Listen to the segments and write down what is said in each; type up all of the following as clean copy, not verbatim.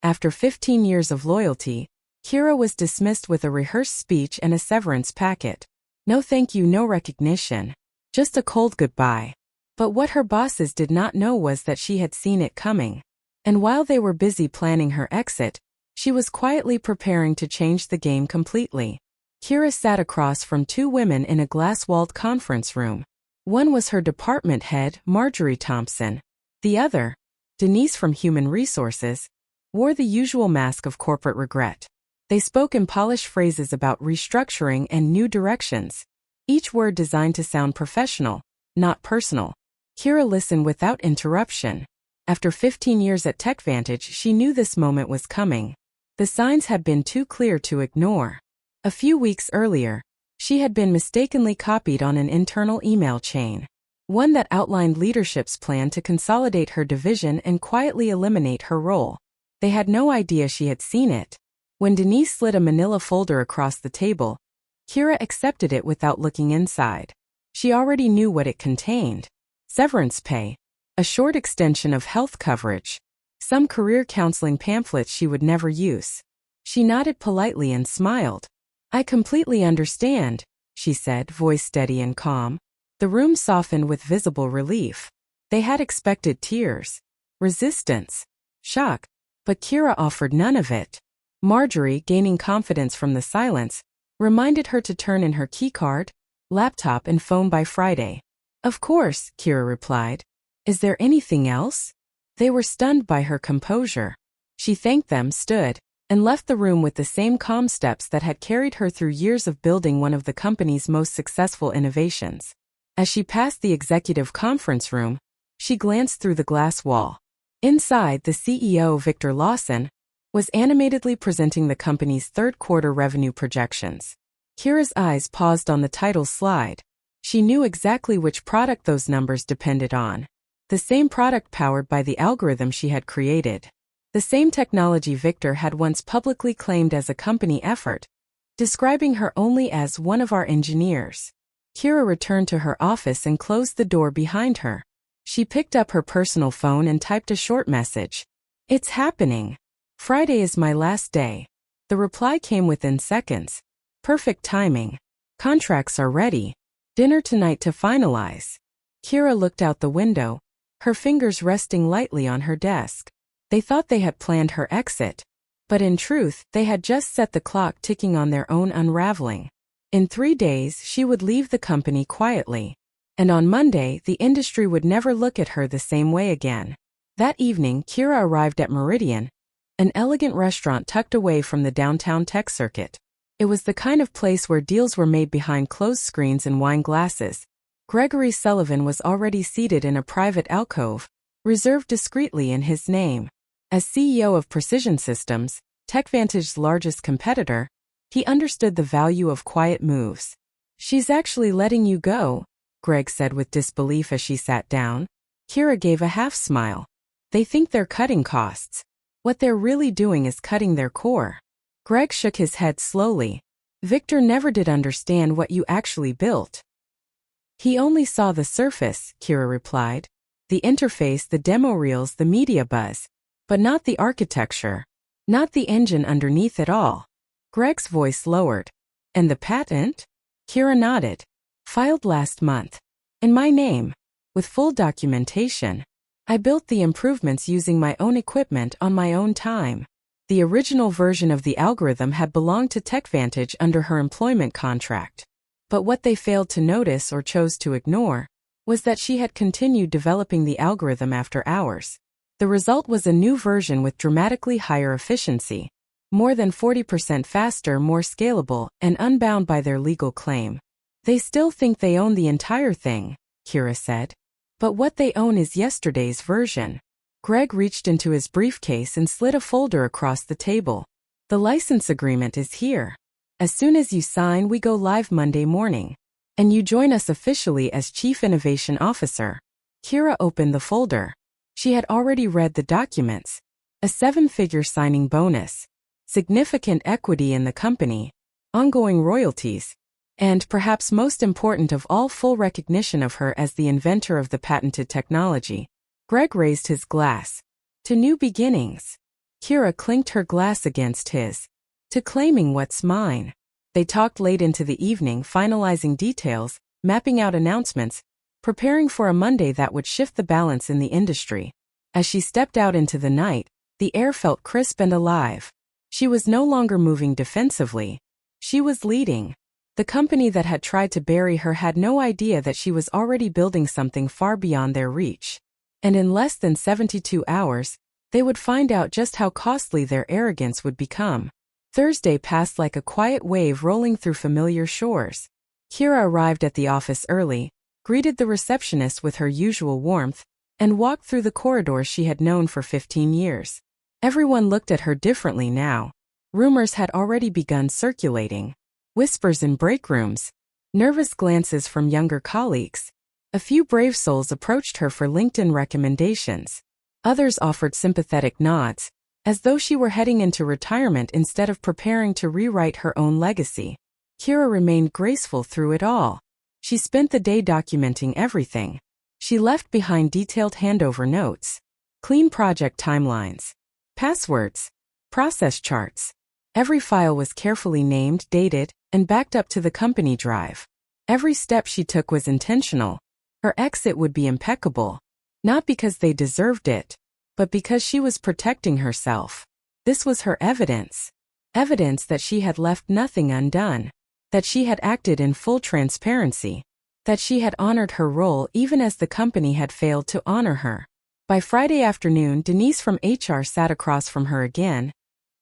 After 15 years of loyalty, Kira was dismissed with a rehearsed speech and a severance packet. No thank you, no recognition. Just a cold goodbye. But what her bosses did not know was that she had seen it coming. And while they were busy planning her exit, she was quietly preparing to change the game completely. Kira sat across from two women in a glass-walled conference room. One was her department head, Marjorie Thompson. The other, Denise from Human Resources, wore the usual mask of corporate regret. They spoke in polished phrases about restructuring and new directions, each word designed to sound professional, not personal. Kira listened without interruption. After 15 years at TechVantage, she knew this moment was coming. The signs had been too clear to ignore. A few weeks earlier, she had been mistakenly copied on an internal email chain, one that outlined leadership's plan to consolidate her division and quietly eliminate her role. They had no idea she had seen it. When Denise slid a manila folder across the table, Kira accepted it without looking inside. She already knew what it contained. Severance pay, a short extension of health coverage, some career counseling pamphlets she would never use. She nodded politely and smiled. I completely understand, she said, voice steady and calm. The room softened with visible relief. They had expected tears, resistance, shock, but Kira offered none of it. Marjorie, gaining confidence from the silence, reminded her to turn in her keycard, laptop and phone by Friday. Of course, Kira replied. Is there anything else? They were stunned by her composure. She thanked them, stood, and left the room with the same calm steps that had carried her through years of building one of the company's most successful innovations. As she passed the executive conference room, she glanced through the glass wall. Inside, the CEO, Victor Lawson, was animatedly presenting the company's third-quarter revenue projections. Kira's eyes paused on the title slide. She knew exactly which product those numbers depended on. The same product powered by the algorithm she had created. The same technology Victor had once publicly claimed as a company effort, describing her only as one of our engineers. Kira returned to her office and closed the door behind her. She picked up her personal phone and typed a short message. It's happening. Friday is my last day. The reply came within seconds. Perfect timing. Contracts are ready. Dinner tonight to finalize. Kira looked out the window, her fingers resting lightly on her desk. They thought they had planned her exit, but in truth, they had just set the clock ticking on their own unraveling. In 3 days, she would leave the company quietly. And on Monday, the industry would never look at her the same way again. That evening, Kira arrived at Meridian, an elegant restaurant tucked away from the downtown tech circuit. It was the kind of place where deals were made behind closed screens and wine glasses. Gregory Sullivan was already seated in a private alcove, reserved discreetly in his name. As CEO of Precision Systems, TechVantage's largest competitor, he understood the value of quiet moves. She's actually letting you go, Greg said with disbelief as she sat down. Kira gave a half-smile. They think they're cutting costs. What they're really doing is cutting their core. Greg shook his head slowly. Victor never did understand what you actually built. He only saw the surface, Kira replied. The interface, the demo reels, the media buzz. But not the architecture. Not the engine underneath it all. Greg's voice lowered. And the patent? Kira nodded. Filed last month. In my name. With full documentation. I built the improvements using my own equipment on my own time. The original version of the algorithm had belonged to TechVantage under her employment contract. But what they failed to notice or chose to ignore was that she had continued developing the algorithm after hours. The result was a new version with dramatically higher efficiency, more than 40% faster, more scalable, and unbound by their legal claim. They still think they own the entire thing, Kira said. But what they own is yesterday's version. Greg reached into his briefcase and slid a folder across the table. The license agreement is here. As soon as you sign, we go live Monday morning. And you join us officially as Chief Innovation Officer. Kira opened the folder. She had already read the documents. A 7-figure signing bonus. Significant equity in the company. Ongoing royalties. And perhaps most important of all, full recognition of her as the inventor of the patented technology. Greg raised his glass. To new beginnings. Kira clinked her glass against his. To claiming what's mine. They talked late into the evening, finalizing details, mapping out announcements, preparing for a Monday that would shift the balance in the industry. As she stepped out into the night, the air felt crisp and alive. She was no longer moving defensively. She was leading. The company that had tried to bury her had no idea that she was already building something far beyond their reach. And in less than 72 hours, they would find out just how costly their arrogance would become. Thursday passed like a quiet wave rolling through familiar shores. Kira arrived at the office early, greeted the receptionist with her usual warmth, and walked through the corridors she had known for 15 years. Everyone looked at her differently now. Rumors had already begun circulating. Whispers in break rooms. Nervous glances from younger colleagues. A few brave souls approached her for LinkedIn recommendations. Others offered sympathetic nods, as though she were heading into retirement instead of preparing to rewrite her own legacy. Kira remained graceful through it all. She spent the day documenting everything. She left behind detailed handover notes, clean project timelines, passwords, process charts. Every file was carefully named, dated, and backed up to the company drive. Every step she took was intentional. Her exit would be impeccable. Not because they deserved it, but because she was protecting herself. This was her evidence. Evidence that she had left nothing undone. That she had acted in full transparency. That she had honored her role even as the company had failed to honor her. By Friday afternoon, Denise from HR sat across from her again,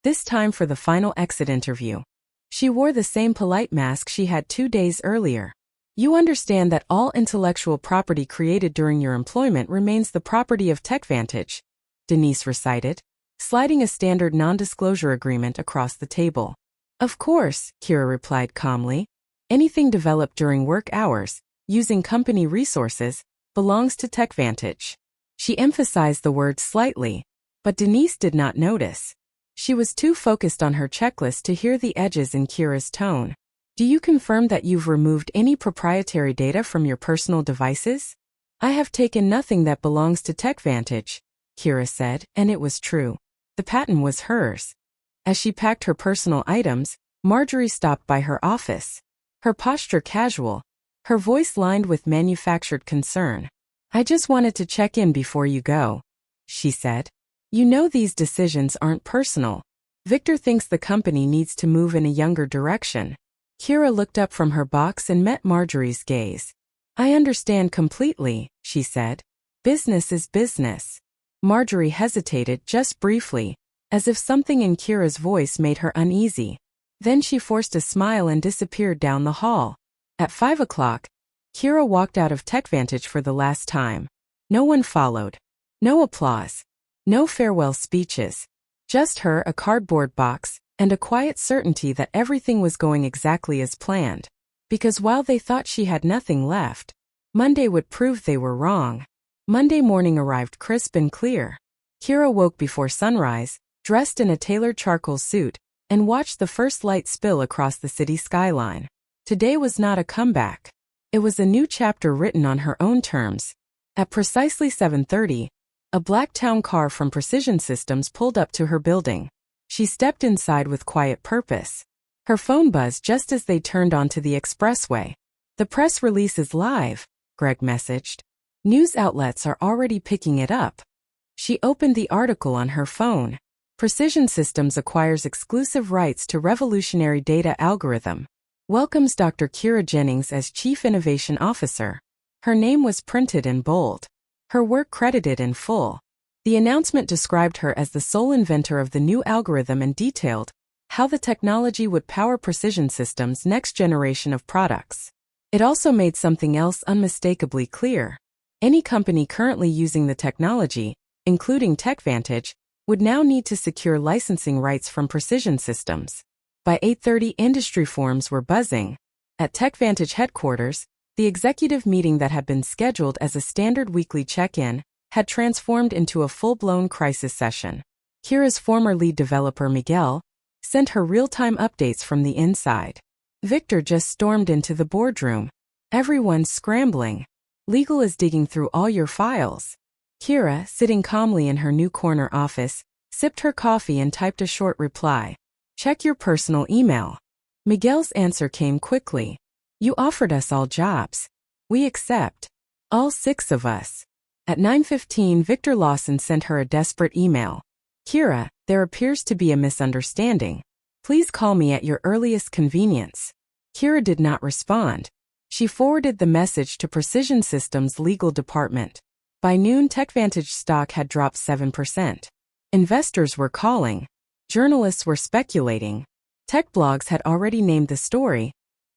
this time for the final exit interview. She wore the same polite mask she had 2 days earlier. You understand that all intellectual property created during your employment remains the property of TechVantage, Denise recited, sliding a standard non-disclosure agreement across the table. Of course, Kira replied calmly. Anything developed during work hours, using company resources, belongs to TechVantage. She emphasized the word slightly, but Denise did not notice. She was too focused on her checklist to hear the edges in Kira's tone. Do you confirm that you've removed any proprietary data from your personal devices? I have taken nothing that belongs to TechVantage, Kira said, and it was true. The patent was hers. As she packed her personal items, Marjorie stopped by her office. Her posture casual, her voice lined with manufactured concern. I just wanted to check in before you go, she said. You know these decisions aren't personal. Victor thinks the company needs to move in a younger direction. Kira looked up from her box and met Marjorie's gaze. I understand completely, she said. Business is business. Marjorie hesitated just briefly, as if something in Kira's voice made her uneasy. Then she forced a smile and disappeared down the hall. At 5 o'clock, Kira walked out of TechVantage for the last time. No one followed. No applause. No farewell speeches. Just her, a cardboard box, and a quiet certainty that everything was going exactly as planned. Because while they thought she had nothing left, Monday would prove they were wrong. Monday morning arrived crisp and clear. Kira woke before sunrise, dressed in a tailored charcoal suit, and watched the first light spill across the city skyline. Today was not a comeback. It was a new chapter written on her own terms. At precisely 7:30, a black town car from Precision Systems pulled up to her building. She stepped inside with quiet purpose. Her phone buzzed just as they turned onto the expressway. The press release is live, Greg messaged. News outlets are already picking it up. She opened the article on her phone. Precision Systems acquires exclusive rights to revolutionary data algorithm. Welcomes Dr. Kira Jennings as Chief Innovation Officer. Her name was printed in bold. Her work credited in full. The announcement described her as the sole inventor of the new algorithm and detailed how the technology would power Precision Systems' next generation of products. It also made something else unmistakably clear. Any company currently using the technology, including TechVantage, would now need to secure licensing rights from Precision Systems. By 8:30, industry forums were buzzing. At TechVantage headquarters, the executive meeting that had been scheduled as a standard weekly check-in had transformed into a full-blown crisis session. Kira's former lead developer, Miguel, sent her real-time updates from the inside. Victor just stormed into the boardroom. Everyone's scrambling. Legal is digging through all your files. Kira, sitting calmly in her new corner office, sipped her coffee and typed a short reply. Check your personal email. Miguel's answer came quickly. You offered us all jobs. We accept. All 6 of us. At 9:15, Victor Lawson sent her a desperate email. Kira, there appears to be a misunderstanding. Please call me at your earliest convenience. Kira did not respond. She forwarded the message to Precision Systems' legal department. By noon, TechVantage stock had dropped 7%. Investors were calling. Journalists were speculating. Tech blogs had already named the story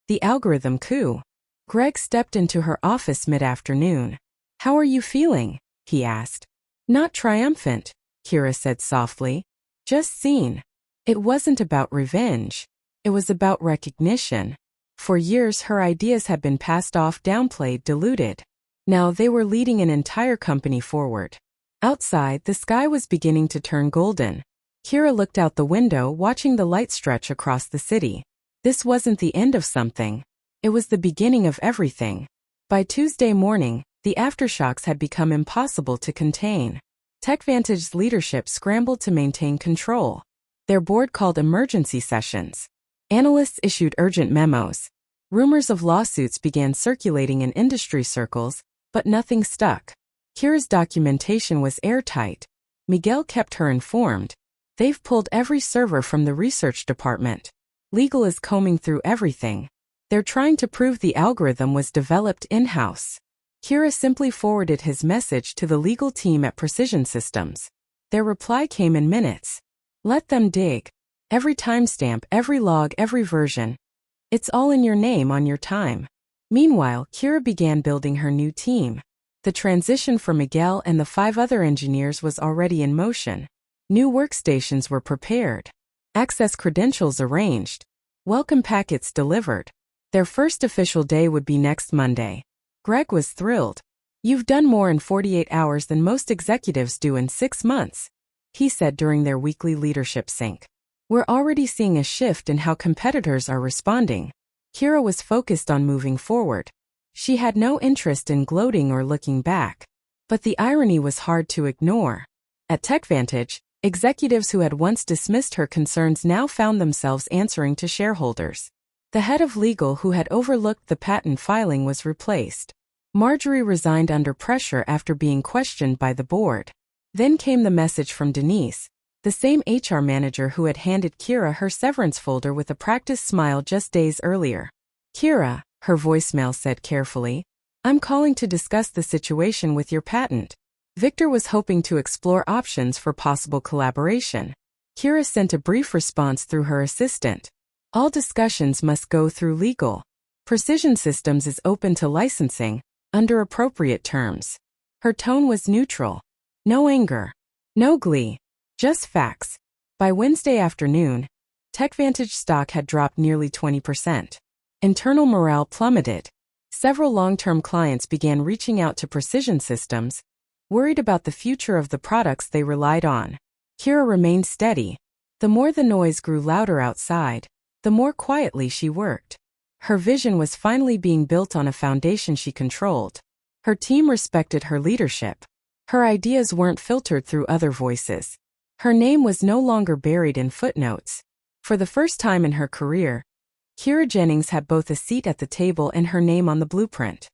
the algorithm coup. Greg stepped into her office mid-afternoon. How are you feeling? He asked. Not triumphant, Kira said softly. Just seen. It wasn't about revenge. It was about recognition. For years her ideas had been passed off, downplayed, diluted. Now they were leading an entire company forward. Outside, the sky was beginning to turn golden. Kira looked out the window, watching the light stretch across the city. This wasn't the end of something. It was the beginning of everything. By Tuesday morning, the aftershocks had become impossible to contain. TechVantage's leadership scrambled to maintain control. Their board called emergency sessions. Analysts issued urgent memos. Rumors of lawsuits began circulating in industry circles, but nothing stuck. Kira's documentation was airtight. Miguel kept her informed. They've pulled every server from the research department. Legal is combing through everything. They're trying to prove the algorithm was developed in-house. Kira simply forwarded his message to the legal team at Precision Systems. Their reply came in minutes. Let them dig. Every timestamp, every log, every version. It's all in your name on your time. Meanwhile, Kira began building her new team. The transition for Miguel and the 5 other engineers was already in motion. New workstations were prepared. Access credentials arranged. Welcome packets delivered. Their first official day would be next Monday. Greg was thrilled. You've done more in 48 hours than most executives do in 6 months, he said during their weekly leadership sync. We're already seeing a shift in how competitors are responding. Kira was focused on moving forward. She had no interest in gloating or looking back. But the irony was hard to ignore. At TechVantage, executives who had once dismissed her concerns now found themselves answering to shareholders. The head of legal who had overlooked the patent filing was replaced. Marjorie resigned under pressure after being questioned by the board. Then came the message from Denise, the same HR manager who had handed Kira her severance folder with a practiced smile just days earlier. Kira, her voicemail said carefully, I'm calling to discuss the situation with your patent. Victor was hoping to explore options for possible collaboration. Kira sent a brief response through her assistant. All discussions must go through legal. Precision Systems is open to licensing, under appropriate terms. Her tone was neutral. No anger. No glee. Just facts. By Wednesday afternoon, TechVantage stock had dropped nearly 20%. Internal morale plummeted. Several long-term clients began reaching out to Precision Systems, worried about the future of the products they relied on. Kira remained steady. The more the noise grew louder outside, the more quietly she worked. Her vision was finally being built on a foundation she controlled. Her team respected her leadership. Her ideas weren't filtered through other voices. Her name was no longer buried in footnotes. For the first time in her career, Kira Jennings had both a seat at the table and her name on the blueprint.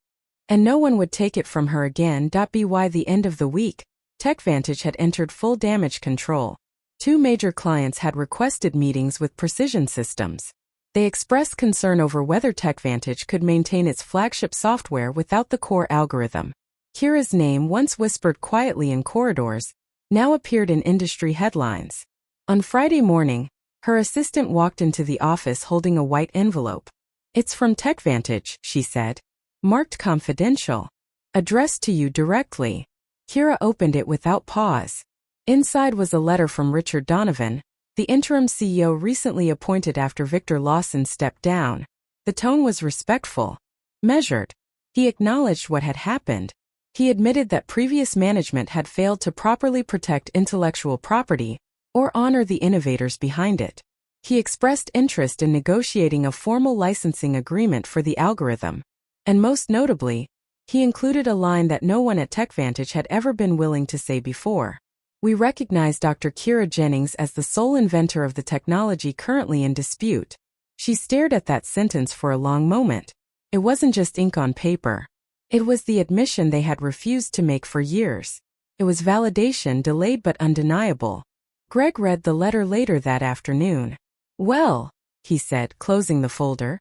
And no one would take it from her again. By the end of the week, TechVantage had entered full damage control. 2 major clients had requested meetings with Precision Systems. They expressed concern over whether TechVantage could maintain its flagship software without the core algorithm. Kira's name, once whispered quietly in corridors, now appeared in industry headlines. On Friday morning, her assistant walked into the office holding a white envelope. It's from TechVantage, she said. Marked confidential. Addressed to you directly. Kira opened it without pause. Inside was a letter from Richard Donovan, the interim CEO recently appointed after Victor Lawson stepped down. The tone was respectful. Measured. He acknowledged what had happened. He admitted that previous management had failed to properly protect intellectual property or honor the innovators behind it. He expressed interest in negotiating a formal licensing agreement for the algorithm. And most notably, he included a line that no one at TechVantage had ever been willing to say before. We recognize Dr. Kira Jennings as the sole inventor of the technology currently in dispute. She stared at that sentence for a long moment. It wasn't just ink on paper. It was the admission they had refused to make for years. It was validation delayed but undeniable. Greg read the letter later that afternoon. "Well," he said, closing the folder,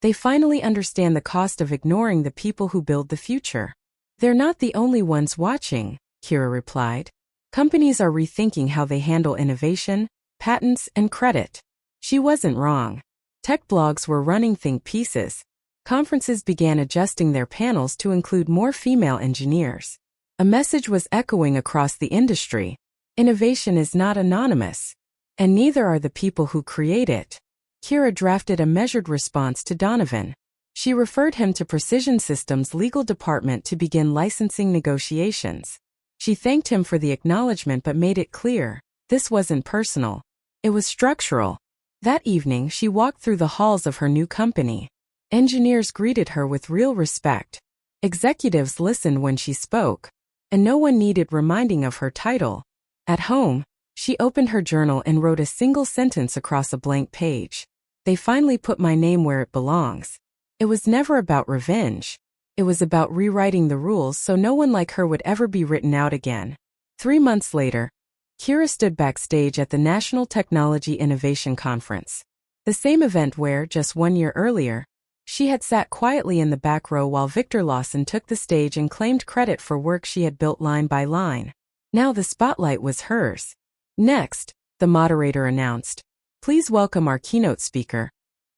"they finally understand the cost of ignoring the people who build the future." "They're not the only ones watching," Kira replied. "Companies are rethinking how they handle innovation, patents, and credit." She wasn't wrong. Tech blogs were running think pieces. Conferences began adjusting their panels to include more female engineers. A message was echoing across the industry. Innovation is not anonymous. And neither are the people who create it. Kira drafted a measured response to Donovan. She referred him to Precision Systems' legal department to begin licensing negotiations. She thanked him for the acknowledgement but made it clear, this wasn't personal. It was structural. That evening she walked through the halls of her new company. Engineers greeted her with real respect. Executives listened when she spoke. And no one needed reminding of her title. At home, she opened her journal and wrote a single sentence across a blank page. "They finally put my name where it belongs." It was never about revenge. It was about rewriting the rules so no one like her would ever be written out again. 3 months later, Kira stood backstage at the National Technology Innovation Conference. The same event where, just 1 year earlier, she had sat quietly in the back row while Victor Lawson took the stage and claimed credit for work she had built line by line. Now the spotlight was hers. "Next," the moderator announced, "please welcome our keynote speaker,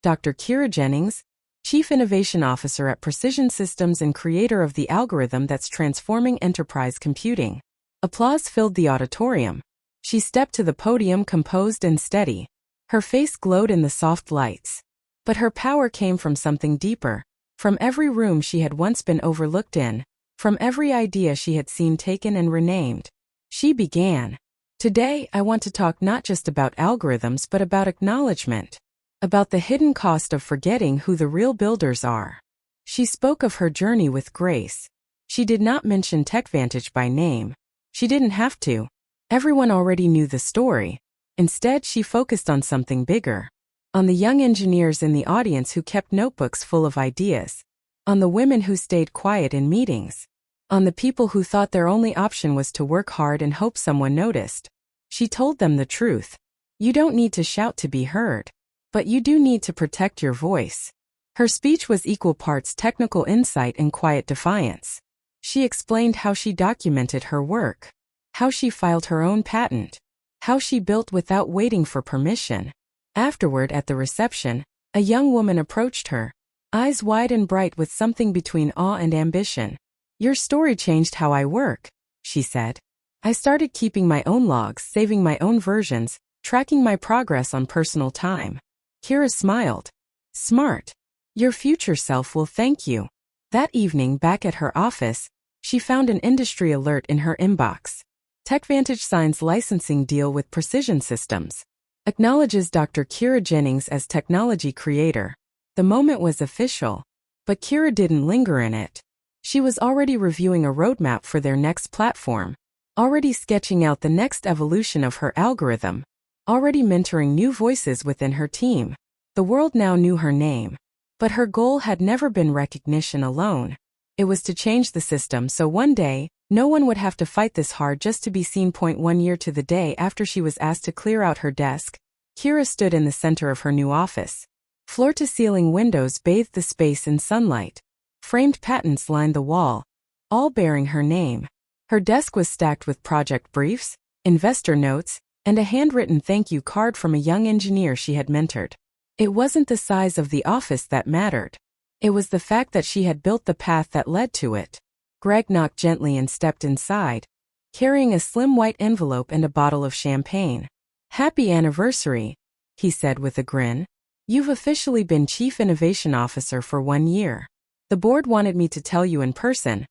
Dr. Kira Jennings, Chief Innovation Officer at Precision Systems and creator of the algorithm that's transforming enterprise computing." Applause filled the auditorium. She stepped to the podium composed and steady. Her face glowed in the soft lights. But her power came from something deeper, from every room she had once been overlooked in, from every idea she had seen taken and renamed. She began. "Today, I want to talk not just about algorithms but about acknowledgement. About the hidden cost of forgetting who the real builders are." She spoke of her journey with grace. She did not mention TechVantage by name. She didn't have to. Everyone already knew the story. Instead, she focused on something bigger. On the young engineers in the audience who kept notebooks full of ideas. On the women who stayed quiet in meetings. On the people who thought their only option was to work hard and hope someone noticed. She told them the truth. You don't need to shout to be heard. But you do need to protect your voice. Her speech was equal parts technical insight and quiet defiance. She explained how she documented her work. How she filed her own patent. How she built without waiting for permission. Afterward at the reception, a young woman approached her, eyes wide and bright with something between awe and ambition. "Your story changed how I work," she said. "I started keeping my own logs, saving my own versions, tracking my progress on personal time." Kira smiled. "Smart. Your future self will thank you." That evening back at her office, she found an industry alert in her inbox. TechVantage signs licensing deal with Precision Systems. Acknowledges Dr. Kira Jennings as technology creator. The moment was official. But Kira didn't linger in it. She was already reviewing a roadmap for their next platform. Already sketching out the next evolution of her algorithm. Already mentoring new voices within her team. The world now knew her name. But her goal had never been recognition alone. It was to change the system so one day, no one would have to fight this hard just to be seen. 1 year to the day after she was asked to clear out her desk, Kira stood in the center of her new office. Floor-to-ceiling windows bathed the space in sunlight. Framed patents lined the wall, all bearing her name. Her desk was stacked with project briefs, investor notes, and a handwritten thank you card from a young engineer she had mentored. It wasn't the size of the office that mattered. It was the fact that she had built the path that led to it. Greg knocked gently and stepped inside, carrying a slim white envelope and a bottle of champagne. "Happy anniversary," he said with a grin. "You've officially been Chief Innovation Officer for 1 year. The board wanted me to tell you in person.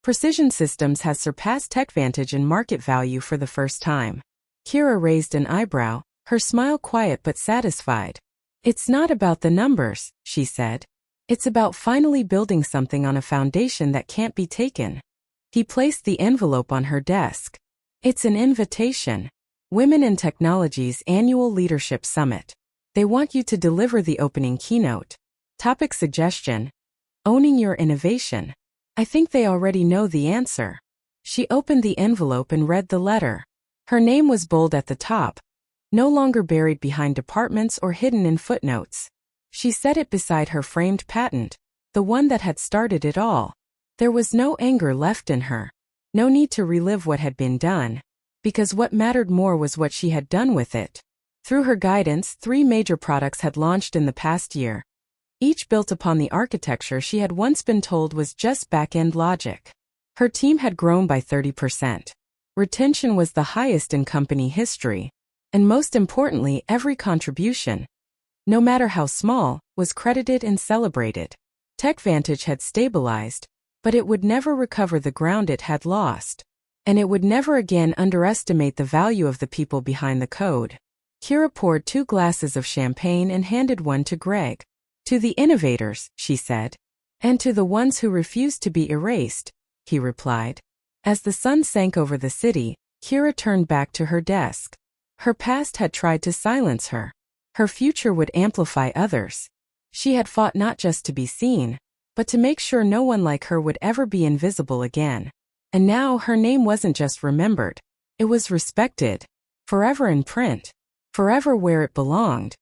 Precision Systems has surpassed TechVantage in market value for the first time." Kira raised an eyebrow, her smile quiet but satisfied. "It's not about the numbers," she said. "It's about finally building something on a foundation that can't be taken." He placed the envelope on her desk. It's an invitation. Women in Technology's annual leadership summit. They want you to deliver the opening keynote. Topic suggestion: owning your innovation. I think they already know the answer. She opened the envelope and read the letter. Her name was bold at the top, no longer buried behind departments or hidden in footnotes. She set it beside her framed patent, the one that had started it all. There was no anger left in her. No need to relive what had been done, because what mattered more was what she had done with it. Through her guidance, 3 major products had launched in the past year, each built upon the architecture she had once been told was just back-end logic. Her team had grown by 30%. Retention was the highest in company history. And most importantly, every contribution, no matter how small, was credited and celebrated. TechVantage had stabilized, but it would never recover the ground it had lost. And it would never again underestimate the value of the people behind the code. Kira poured 2 glasses of champagne and handed one to Greg. To the innovators, she said. And to the ones who refused to be erased, he replied. As the sun sank over the city, Kira turned back to her desk. Her past had tried to silence her. Her future would amplify others. She had fought not just to be seen, but to make sure no one like her would ever be invisible again. And now her name wasn't just remembered. It was respected. Forever in print. Forever where it belonged.